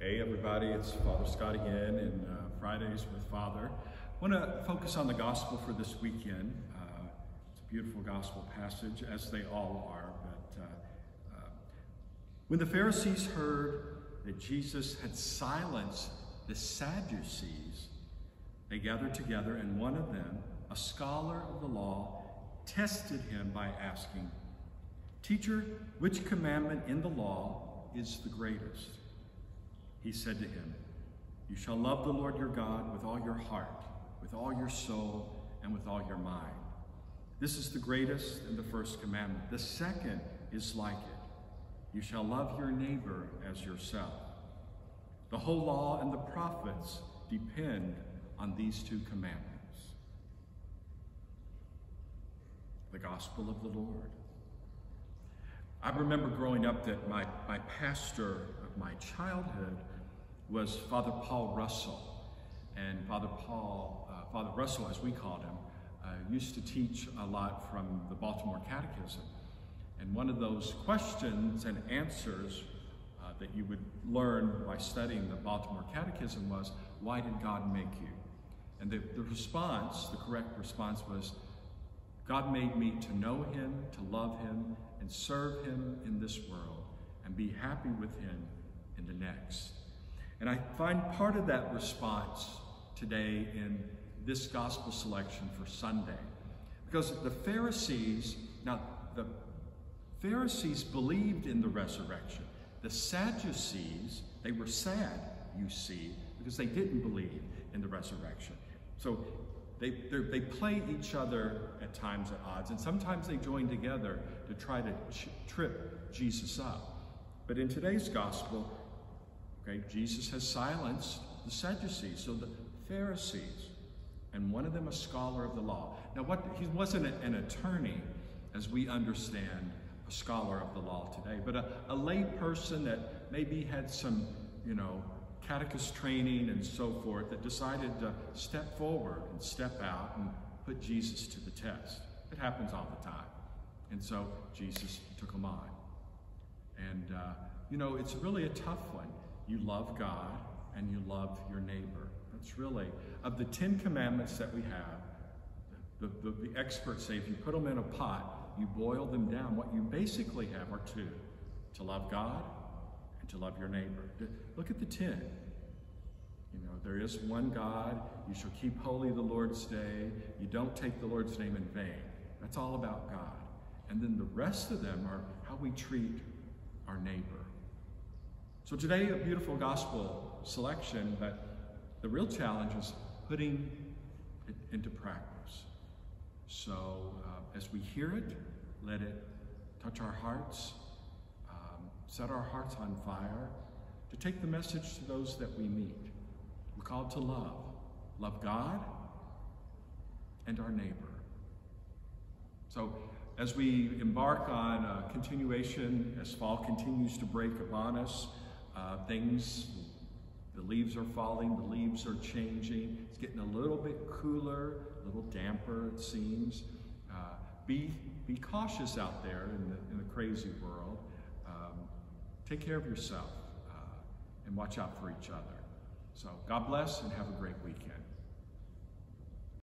Hey everybody, it's Father Scott again in Fridays with Father. I want to focus on the gospel for this weekend. It's a beautiful gospel passage, as they all are. But when the Pharisees heard that Jesus had silenced the Sadducees, they gathered together, and one of them, a scholar of the law, tested him by asking, "Teacher, which commandment in the law is the greatest?" He said to him, "You shall love the Lord your God with all your heart, with all your soul, and with all your mind. This is the greatest and the first commandment. The second is like it. You shall love your neighbor as yourself. The whole law and the prophets depend on these two commandments." The gospel of the Lord. I remember growing up that my pastor of my childhood was Father Paul Russell. And Father Russell, as we called him, used to teach a lot from the Baltimore Catechism. And one of those questions and answers that you would learn by studying the Baltimore Catechism was, why did God make you? And the response, the correct response was, God made me to know him, to love him, and serve him in this world, and be happy with him in the next. And I find part of that response today in this gospel selection for Sunday. Because the Pharisees believed in the resurrection. The Sadducees, they were sad, you see, because they didn't believe in the resurrection. So they play each other at times at odds, and sometimes they join together to try to trip Jesus up. But in today's gospel, Jesus has silenced the Sadducees, so the Pharisees, and one of them a scholar of the law. Now, he wasn't an attorney, as we understand a scholar of the law today, but a lay person that maybe had some, catechist training and so forth, that decided to step forward and step out and put Jesus to the test. It happens all the time. And so Jesus took him on. And, it's really a tough one. You love God and you love your neighbor. That's really, of the 10 commandments that we have, the experts say if you put them in a pot, you boil them down, what you basically have are two: to love God and to love your neighbor. Look at the 10. There is one God. You shall keep holy the Lord's day. You don't take the Lord's name in vain. That's all about God. And then the rest of them are how we treat our neighbor. So today, a beautiful gospel selection, but the real challenge is putting it into practice. So as we hear it, let it touch our hearts, set our hearts on fire, to take the message to those that we meet. We're called to love God and our neighbor. So as we embark on a continuation, as fall continues to break upon us, the leaves are falling, the leaves are changing. It's getting a little bit cooler, a little damper, it seems. Be cautious out there in the crazy world. Take care of yourself and watch out for each other. So God bless and have a great weekend.